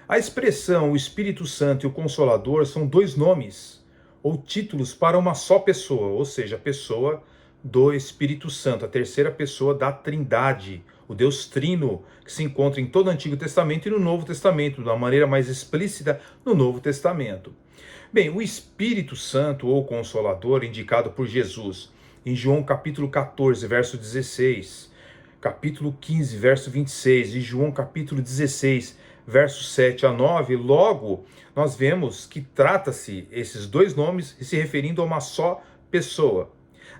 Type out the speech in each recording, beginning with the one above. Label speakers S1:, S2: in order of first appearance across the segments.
S1: A expressão o Espírito Santo e o Consolador são dois nomes ou títulos para uma só pessoa, ou seja, a pessoa do Espírito Santo, a terceira pessoa da Trindade, o Deus Trino, que se encontra em todo o Antigo Testamento e no Novo Testamento, de uma maneira mais explícita no Novo Testamento. Bem, o Espírito Santo ou Consolador, indicado por Jesus em João capítulo 14, verso 16, capítulo 15, verso 26 e João capítulo 16, versos 7 a 9, logo nós vemos que trata-se esses dois nomes se referindo a uma só pessoa.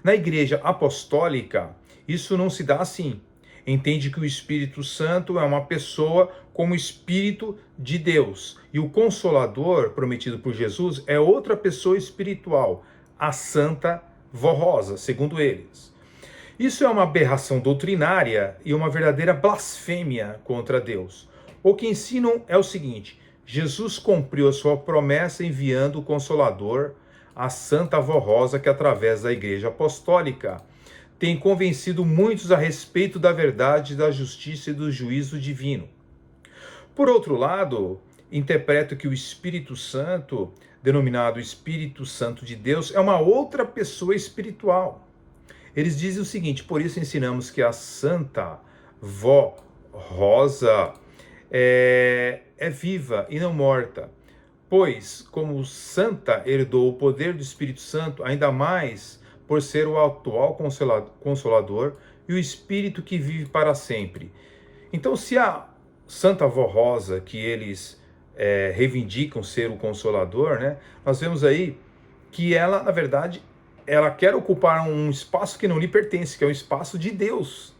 S1: Na igreja apostólica, isso não se dá assim. Entende que o Espírito Santo é uma pessoa como Espírito de Deus. E o Consolador, prometido por Jesus, é outra pessoa espiritual, a Santa Vó Rosa, segundo eles. Isso é uma aberração doutrinária e uma verdadeira blasfêmia contra Deus. O que ensinam é o seguinte: Jesus cumpriu a sua promessa enviando o Consolador, a Santa Vó Rosa, que através da Igreja Apostólica tem convencido muitos a respeito da verdade, da justiça e do juízo divino. Por outro lado, interpreto que o Espírito Santo, denominado Espírito Santo de Deus, é uma outra pessoa espiritual. Eles dizem o seguinte: por isso ensinamos que a Santa Vó Rosa é viva e não morta, pois, como santa, herdou o poder do Espírito Santo, ainda mais por ser o atual Consolador e o Espírito que vive para sempre. Então, se a Santa Vó Rosa, que eles reivindicam ser o Consolador, né, nós vemos aí que ela, na verdade, ela quer ocupar um espaço que não lhe pertence, que é o espaço de Deus.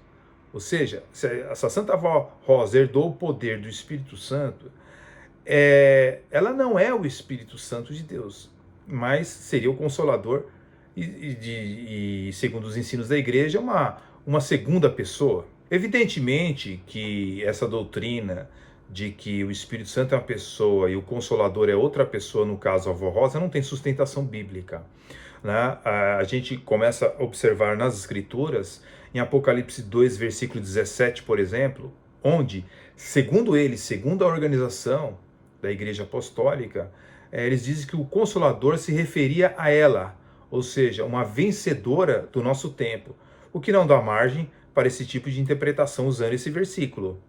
S1: Ou seja, se essa Santa Vó Rosa herdou o poder do Espírito Santo, ela não é o Espírito Santo de Deus, mas seria o Consolador e segundo os ensinos da igreja, uma segunda pessoa. Evidentemente que essa doutrina de que o Espírito Santo é uma pessoa e o Consolador é outra pessoa, no caso a Vó Rosa, não tem sustentação bíblica. Né? A gente começa a observar nas Escrituras, em Apocalipse 2, versículo 17, por exemplo, onde, segundo eles, segundo a organização da Igreja Apostólica, eles dizem que o Consolador se referia a ela, ou seja, uma vencedora do nosso tempo, o que não dá margem para esse tipo de interpretação usando esse versículo.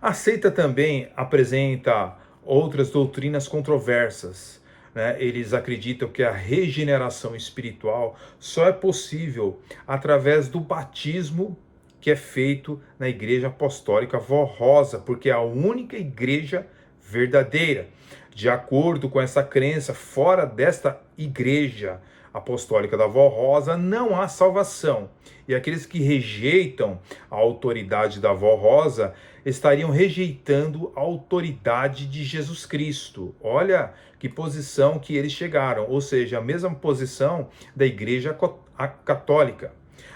S1: A seita também apresenta outras doutrinas controversas. Né? Eles acreditam que a regeneração espiritual só é possível através do batismo que é feito na Igreja Apostólica Vó Rosa, porque é a única igreja verdadeira. De acordo com essa crença, fora desta igreja apostólica da Vó Rosa, não há salvação. E aqueles que rejeitam a autoridade da Vó Rosa estariam rejeitando a autoridade de Jesus Cristo. Olha que posição que eles chegaram, ou seja, a mesma posição da Igreja Católica.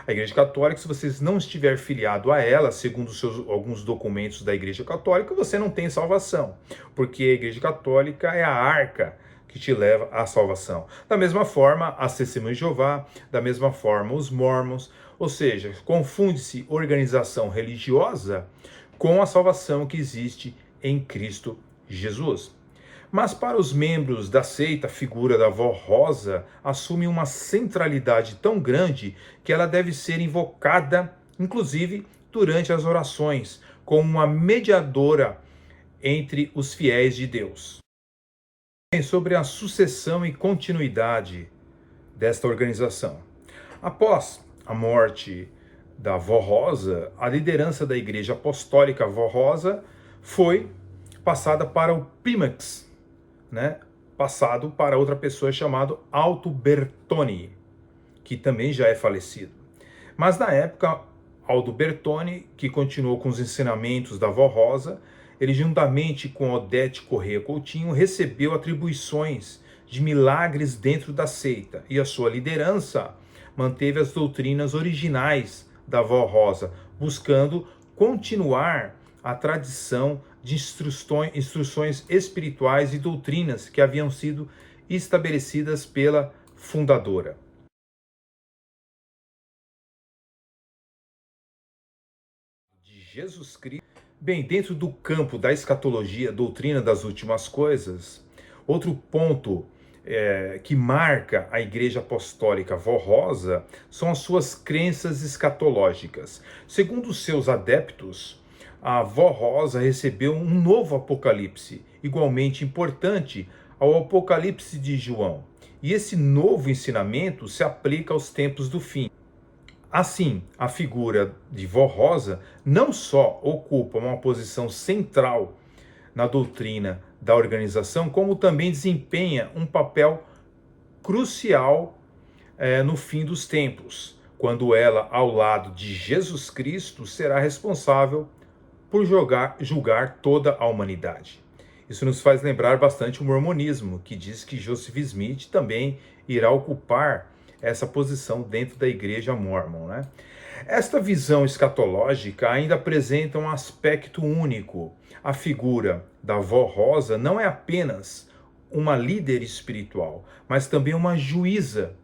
S1: A Igreja Católica, se você não estiver filiado a ela, segundo alguns documentos da Igreja Católica, você não tem salvação, porque a Igreja Católica é a arca que te leva à salvação. Da mesma forma, as Testemunhas de Jeová, da mesma forma, os Mormons, ou seja, confunde-se organização religiosa com a salvação que existe em Cristo Jesus. Mas para os membros da seita, a figura da Vó Rosa assume uma centralidade tão grande que ela deve ser invocada, inclusive durante as orações, como uma mediadora entre os fiéis de Deus. Sobre a sucessão e continuidade desta organização. Após a morte da Vó Rosa, a liderança da Igreja Apostólica Vó Rosa foi passada para o Primax, né? Passado para outra pessoa chamada Alto Bertoni, que também já é falecido. Mas na época, Aldo Bertoni, que continuou com os ensinamentos da Vó Rosa, ele juntamente com Odete Corrêa Coutinho recebeu atribuições de milagres dentro da seita, e a sua liderança manteve as doutrinas originais da Vó Rosa, buscando continuar a tradição de instruções espirituais e doutrinas que haviam sido estabelecidas pela fundadora. De Jesus Cristo, Bem, dentro do campo da escatologia, doutrina das últimas coisas, outro ponto que marca a Igreja Apostólica Vó Rosa são as suas crenças escatológicas. Segundo os seus adeptos, a Vó Rosa recebeu um novo Apocalipse, igualmente importante ao Apocalipse de João. E esse novo ensinamento se aplica aos tempos do fim. Assim, a figura de Vó Rosa não só ocupa uma posição central na doutrina da organização, como também desempenha um papel crucial no fim dos tempos, quando ela, ao lado de Jesus Cristo, será responsável por julgar toda a humanidade. Isso nos faz lembrar bastante o mormonismo, que diz que Joseph Smith também irá ocupar essa posição dentro da igreja mórmon, né? Esta visão escatológica ainda apresenta um aspecto único. A figura da Vó Rosa não é apenas uma líder espiritual, mas também uma juíza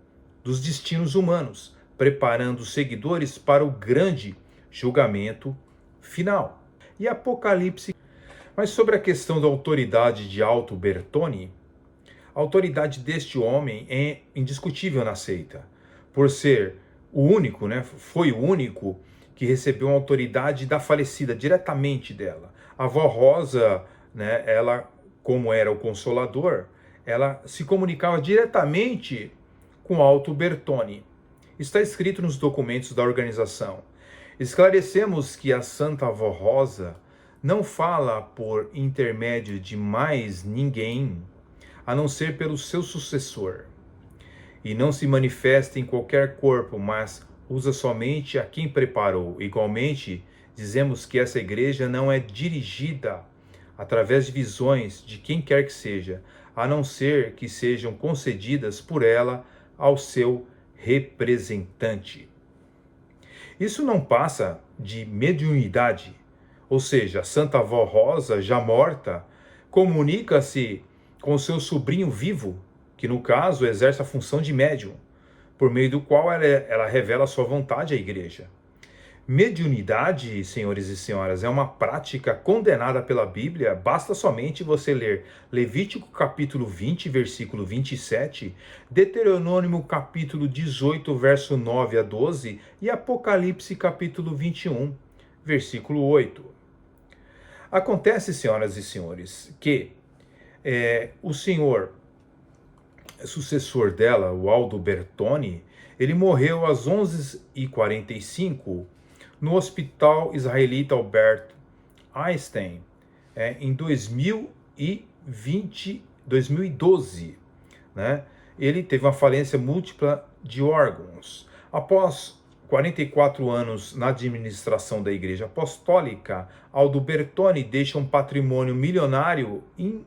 S1: dos destinos humanos, preparando os seguidores para o grande julgamento final. E Apocalipse. Mas sobre a questão da autoridade de Aldo Bertoni, a autoridade deste homem é indiscutível na seita, por ser o único, foi o único que recebeu uma autoridade da falecida, diretamente dela. A Vó Rosa, ela, como era o Consolador, ela se comunicava diretamente com Aldo Bertoni. Está escrito nos documentos da organização. Esclarecemos que a Santa Vó Rosa não fala por intermédio de mais ninguém, a não ser pelo seu sucessor, e não se manifesta em qualquer corpo, mas usa somente a quem preparou. Igualmente, dizemos que essa igreja não é dirigida através de visões de quem quer que seja, a não ser que sejam concedidas por ela ao seu representante. Isso não passa de mediunidade, ou seja, a Santa Vó Rosa, já morta, comunica-se com seu sobrinho vivo, que no caso exerce a função de médium, por meio do qual ela revela a sua vontade à igreja. Mediunidade, senhores e senhoras, é uma prática condenada pela Bíblia. Basta somente você ler Levítico capítulo 20, versículo 27, Deuteronômio capítulo 18, verso 9 a 12 e Apocalipse capítulo 21, versículo 8. Acontece, senhoras e senhores, que o senhor sucessor dela, o Aldo Bertoni, ele morreu às 11h45 no Hospital Israelita Albert Einstein, em 2012. Né? Ele teve uma falência múltipla de órgãos. Após 44 anos na administração da Igreja Apostólica, Aldo Bertoni deixa um patrimônio milionário e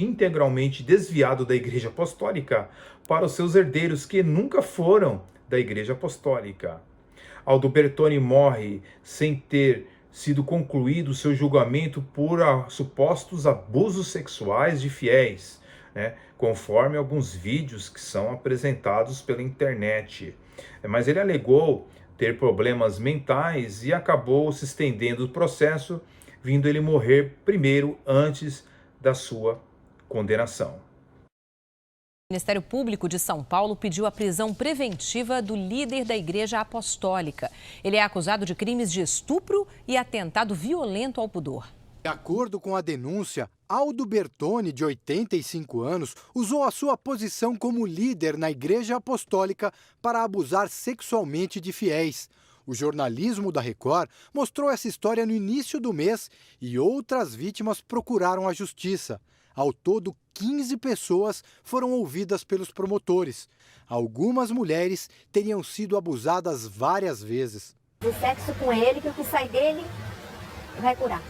S1: integralmente desviado da Igreja Apostólica para os seus herdeiros, que nunca foram da Igreja Apostólica. Aldo Bertoni morre sem ter sido concluído seu julgamento por supostos abusos sexuais de fiéis, conforme alguns vídeos que são apresentados pela internet. Mas ele alegou ter problemas mentais e acabou se estendendo o processo, vindo ele morrer primeiro antes da sua condenação.
S2: O Ministério Público de São Paulo pediu a prisão preventiva do líder da Igreja Apostólica. Ele é acusado de crimes de estupro e atentado violento ao pudor.
S3: De acordo com a denúncia, Aldo Bertoni, de 85 anos, usou a sua posição como líder na Igreja Apostólica para abusar sexualmente de fiéis. O jornalismo da Record mostrou essa história no início do mês e outras vítimas procuraram a justiça. Ao todo, 15 pessoas foram ouvidas pelos promotores. Algumas mulheres teriam sido abusadas várias vezes.
S4: O sexo com ele, que o que sai dele vai curar.